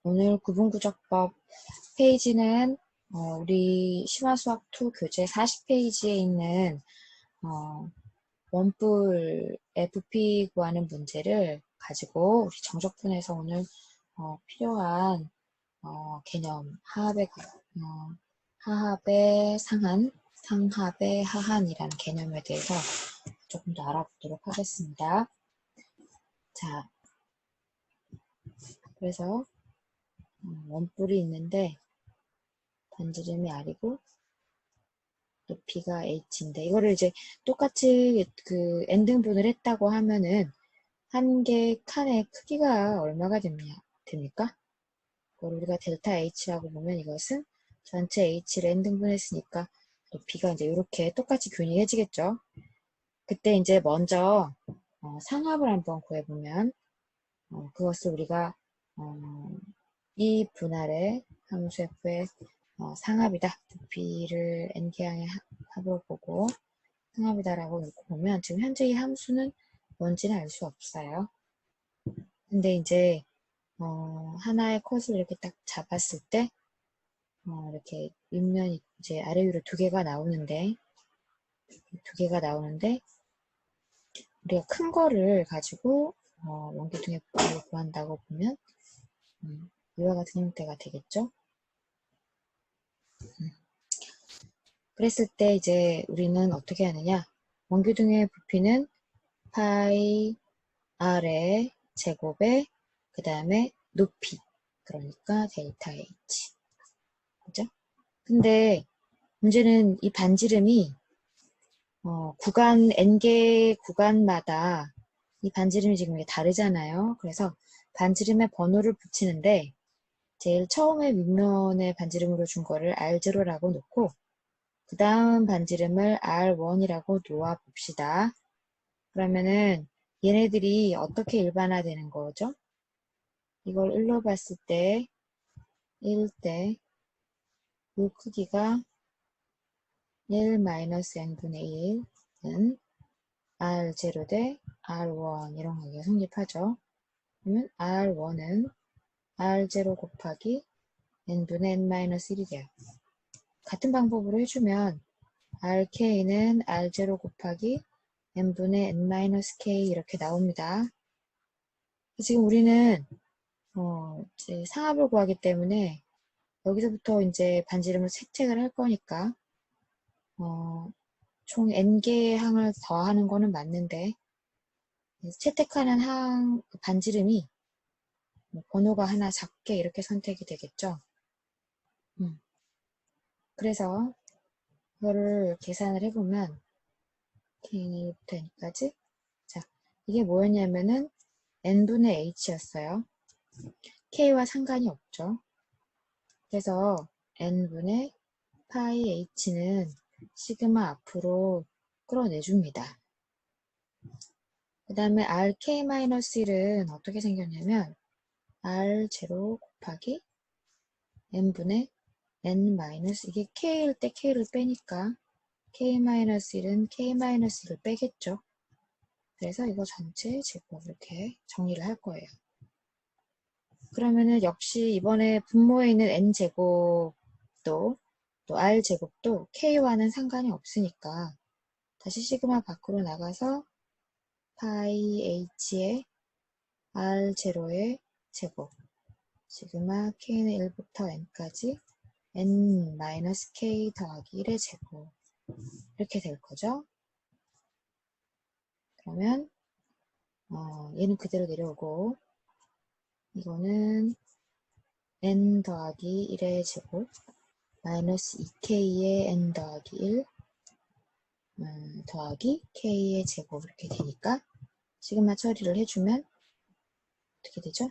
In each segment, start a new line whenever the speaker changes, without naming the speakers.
오늘 구분구조법 페이지는 우리 심화수학2 교재 40페이지에 있는 원뿔 FP 구하는 문제를 가지고 우리 정적분에서 오늘 필요한 개념 하합의 상한, 상합의 하한이라는 개념에 대해서 조금 더 알아보도록 하겠습니다. 자, 그래서 원뿔이 있는데 반지름이 R이고 높이가 h인데 이거를 이제 똑같이 그 n등분을 했다고 하면은 한 개 칸의 크기가 얼마가 됩니까? 그걸 우리가 델타 h라고 보면 이것은 전체 h를 n등분했으니까 높이가 이제 이렇게 똑같이 균일해지겠죠. 그때 이제 먼저 상합을 한번 구해보면 그것을 우리가 이 분할의 함수 f의 상합이다. 높이를 n개항의 합으로 보고 상합이다라고 놓고 보면 지금 현재 이 함수는 뭔지는 알 수 없어요. 근데 이제 하나의 컷을 이렇게 딱 잡았을 때 이렇게 윗면이 이제 아래 위로 두 개가 나오는데 우리가 큰 거를 가지고 원기둥의 부피를 구한다고 보면 이와 같은 형태가 되겠죠. 그랬을 때 이제 우리는 어떻게 하느냐? 원기둥의 부피는 파이 r의 제곱에 그 다음에 높이, 그러니까 델타 h, 그죠? 근데 문제는 이 반지름이 구간 n개 구간마다 이 반지름이 지금 다르잖아요. 그래서 반지름의 번호를 붙이는데 제일 처음에 윗면의 반지름으로 준 거를 R0라고 놓고 그 다음 반지름을 R1이라고 놓아 봅시다. 그러면은 얘네들이 어떻게 일반화되는 거죠? 이걸 1로 봤을 때 1 때 이 크기가 1-n분의 1은 R0 대 R1 이런 관계가 성립하죠. 그러면 R1은 R0 곱하기 n분의 n-1이 돼요. 같은 방법으로 해주면 RK는 R0 곱하기 n분의 n-k 이렇게 나옵니다. 지금 우리는 이제 상합을 구하기 때문에 여기서부터 이제 반지름을 채택을 할 거니까 총 n개의 항을 더하는 거는 맞는데 채택하는 항 반지름이 번호가 하나 작게 이렇게 선택이 되겠죠. 그래서 이거를 계산을 해보면 k는 1부터 n까지 자 이게 뭐였냐면은 n분의 h였어요. k와 상관이 없죠. 그래서 n분의 파이 h는 시그마 앞으로 끌어내줍니다. 그 다음에 rk-1은 어떻게 생겼냐면 r0 곱하기 n분의 n 이게 k일 때 k를 빼니까 k-1은 k-1을 빼겠죠. 그래서 이거 전체 제곱 이렇게 정리를 할 거예요. 그러면은 역시 이번에 분모에 있는 n제곱도 또 r제곱도 k와는 상관이 없으니까 다시 시그마 밖으로 나가서 파이 h의 r0의 제곱 시그마 k는 1부터 n까지 n-k 더하기 1의 제곱 이렇게 될 거죠. 그러면 얘는 그대로 내려오고 이거는 n 더하기 1의 제곱 마이너스 2k의 n 더하기 1 더하기 k의 제곱 이렇게 되니까 시그마 처리를 해주면 어떻게 되죠?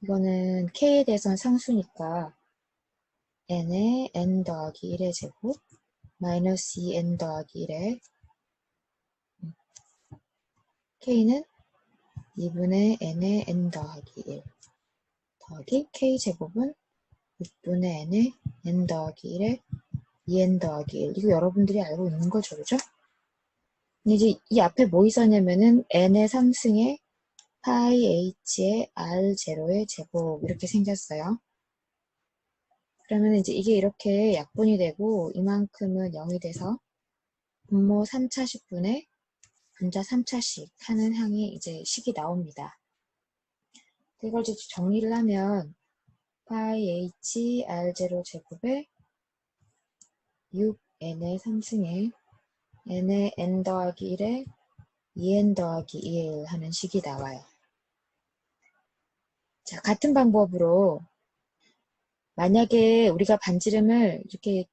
이거는 k에 대해서는 상수니까 n의 n 더하기 1의 제곱 마이너스 2n 더하기 1의 k는 2분의 n의 n 더하기 1 더하기 k제곱은 6분의 n의 n 더하기 1의 2n 더하기 1 이거 여러분들이 알고 있는 거죠, 그죠? 근데 이제 이 앞에 뭐 있었냐면은 n의 3승에 파이 h의 r0의 제곱 이렇게 생겼어요. 그러면 이제 이게 이렇게 약분이 되고 이만큼은 0이 돼서 분모 3차식분의 분자 3차식 하는 항이 이제 식이 나옵니다. 이걸 이제 정리를 하면 파이 h r0 제곱에 6n의 3승에 n의 n 더하기 1에 2n 더하기 1 하는 식이 나와요. 자, 같은 방법으로 만약에 우리가 반지름을 이렇게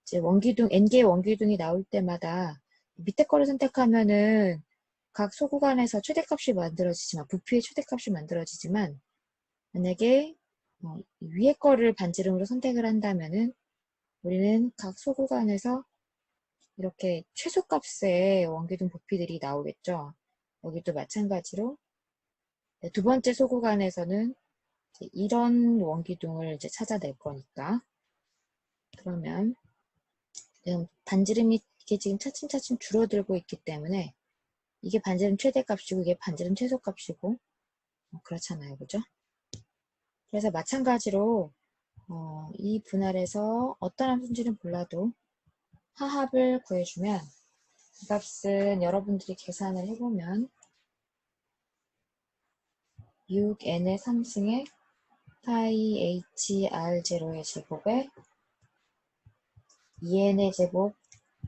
이제 원기둥, n개의 원기둥이 나올 때마다 밑에 거를 선택하면은 각 소구간에서 최대값이 만들어지지만, 부피의 최대값이 만들어지지만, 만약에 위에 거를 반지름으로 선택을 한다면은 우리는 각 소구간에서 이렇게 최소값의 원기둥 부피들이 나오겠죠. 여기도 마찬가지로 두 번째 소구간에서는 이런 원기둥을 이제 찾아낼 거니까. 그러면 반지름이 이게 지금 차츰차츰 줄어들고 있기 때문에 이게 반지름 최대값이고 이게 반지름 최소값이고 그렇잖아요. 그죠? 그래서 마찬가지로 이 분할에서 어떤 함수인지는 몰라도 하합을 구해주면 이 값은 여러분들이 계산을 해보면 6n의 3승에 파이 hr0의 제곱에 2n의 제곱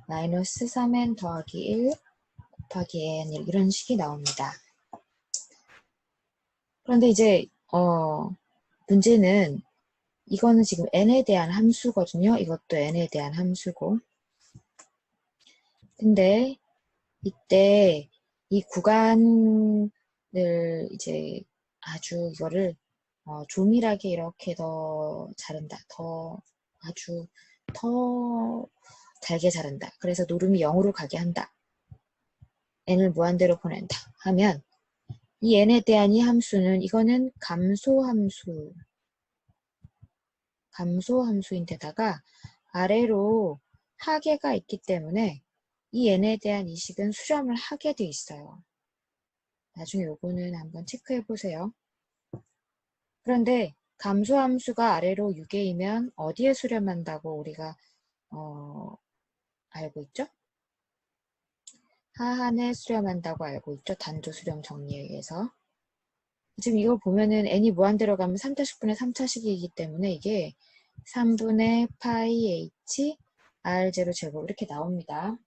마이너스 3n 더하기 1 곱하기 n 이런 식이 나옵니다. 그런데 이제 문제는 이거는 지금 n에 대한 함수거든요. 이것도 n에 대한 함수고. 근데 이때 이 구간을 이제 아주 이거를 조밀하게 이렇게 더 자른다. 아주 더 잘게 자른다. 그래서 노름이 0으로 가게 한다. n을 무한대로 보낸다 하면 이 n에 대한 이 함수는 이거는 감소함수인데다가 아래로 하계가 있기 때문에 이 n에 대한 이 식은 수렴을 하게 돼 있어요. 나중에 요거는 한번 체크해 보세요. 그런데 감소함수가 아래로 6개이면 어디에 수렴한다고 우리가 알고 있죠? 하한에 수렴한다고 알고 있죠. 단조 수렴 정리에 의해서. 지금 이거 보면은 n이 무한대로 가면 3차식분의 3차식이기 때문에 이게 3분의 파이 h r0 제곱 이렇게 나옵니다.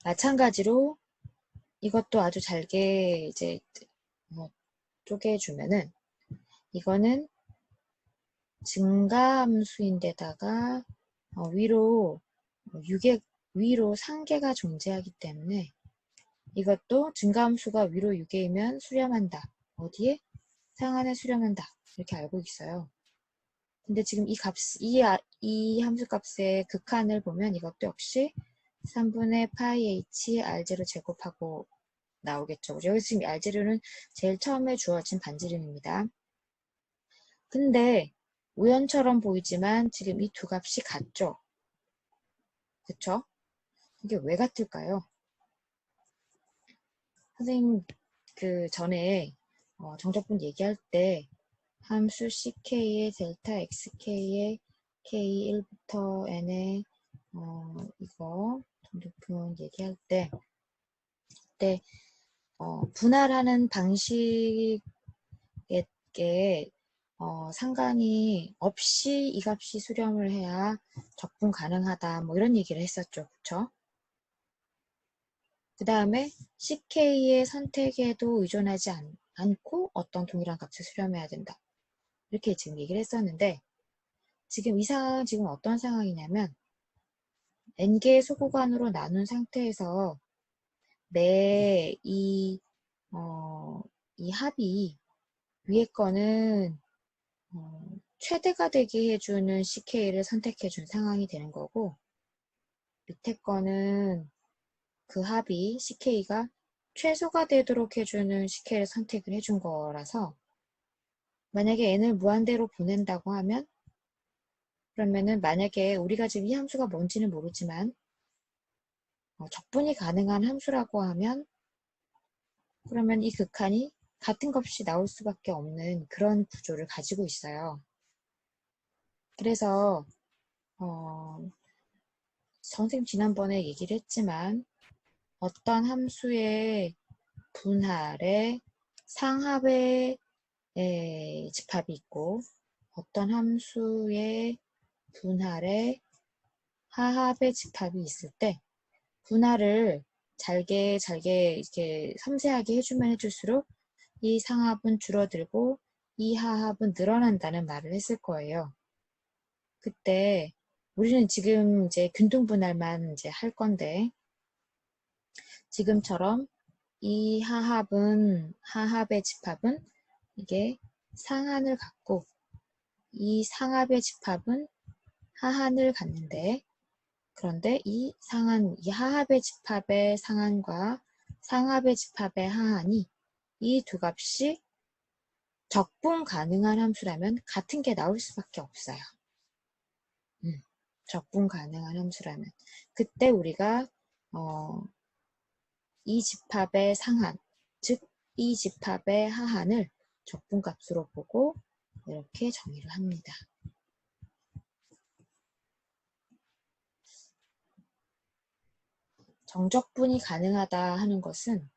마찬가지로 이것도 아주 잘게 이제 쪼개주면은 이거는 증가함수인데다가 위로 6의 위로 상계가 존재하기 때문에 이것도 증가함수가 위로 6개이면 수렴한다. 어디에? 상한에 수렴한다. 이렇게 알고 있어요. 근데 지금 이 함수 값의 극한을 보면 이것도 역시 3분의 파이 h r0 제곱하고 나오겠죠. 여기 지금 r0는 제일 처음에 주어진 반지름입니다. 근데 우연처럼 보이지만 지금 이 두 값이 같죠? 그쵸? 이게 왜 같을까요? 선생님 그 전에 정적분 얘기할 때 함수 ck의 델타 xk의 k1부터 n의 이거 정적분 얘기할 때 그때 분할하는 방식에 상관이 없이 이 값이 수렴을 해야 적분 가능하다 뭐 이런 얘기를 했었죠. 그쵸? 그 다음에 CK의 선택에도 의존하지 않고 어떤 동일한 값을 수렴해야 된다. 이렇게 지금 얘기를 했었는데 지금 이 상황은 지금 어떤 상황이냐면 n개의 소구간으로 나눈 상태에서 내 이 합이 위에 거는 최대가 되게 해주는 CK를 선택해준 상황이 되는 거고 밑에 거는 그 합이 CK가 최소가 되도록 해주는 CK를 선택을 해준 거라서 만약에 n을 무한대로 보낸다고 하면 그러면은 만약에 우리가 지금 이 함수가 뭔지는 모르지만 적분이 가능한 함수라고 하면 그러면 이 극한이 같은 값이 나올 수밖에 없는 그런 구조를 가지고 있어요. 그래서 선생님 지난번에 얘기를 했지만 어떤 함수의 분할에 상합의 집합이 있고 어떤 함수의 분할에 하합의 집합이 있을 때 분할을 잘게 이렇게 섬세하게 해주면 해줄수록 이 상합은 줄어들고 이 하합은 늘어난다는 말을 했을 거예요. 그때 우리는 지금 이제 균등분할만 이제 할 건데 지금처럼 이 하합의 집합은 이게 상한을 갖고 이 상합의 집합은 하한을 갖는데 그런데 이 하합의 집합의 상한과 상합의 집합의 하한이 이 두 값이 적분 가능한 함수라면 같은 게 나올 수밖에 없어요. 적분 가능한 함수라면 그때 우리가 이 집합의 상한, 즉 이 집합의 하한을 적분값으로 보고 이렇게 정의를 합니다. 정적분이 가능하다 하는 것은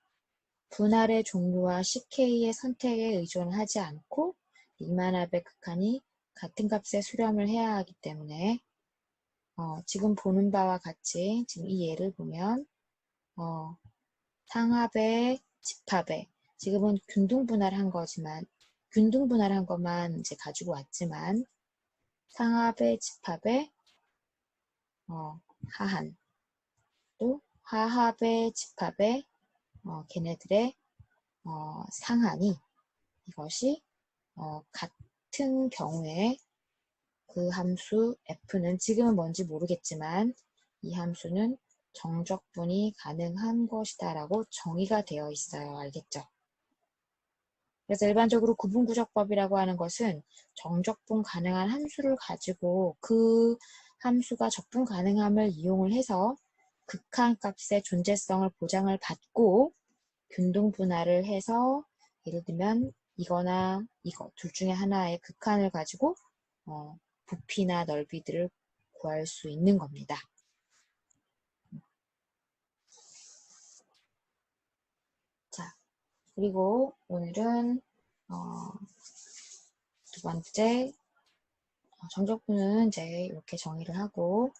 분할의 종류와 CK의 선택에 의존하지 않고 리만합의 극한이 같은 값에 수렴을 해야 하기 때문에 지금 보는 바와 같이 지금 이 예를 보면 상합의 집합에 지금은 균등분할한 것만 이제 가지고 왔지만 상합의 집합의 하한 또 하합의 집합의 걔네들의 상한이 이것이 같은 경우에 그 함수 f는 지금은 뭔지 모르겠지만 이 함수는 정적분이 가능한 것이다 라고 정의가 되어 있어요. 알겠죠? 그래서 일반적으로 구분구적법이라고 하는 것은 정적분 가능한 함수를 가지고 그 함수가 적분 가능함을 이용을 해서 극한값의 존재성을 보장을 받고 균등분할을 해서 예를 들면 이거나 이거 둘 중에 하나의 극한을 가지고 부피나 넓이들을 구할 수 있는 겁니다. 자, 그리고 오늘은 두 번째 정적분은 이제 이렇게 정의를 하고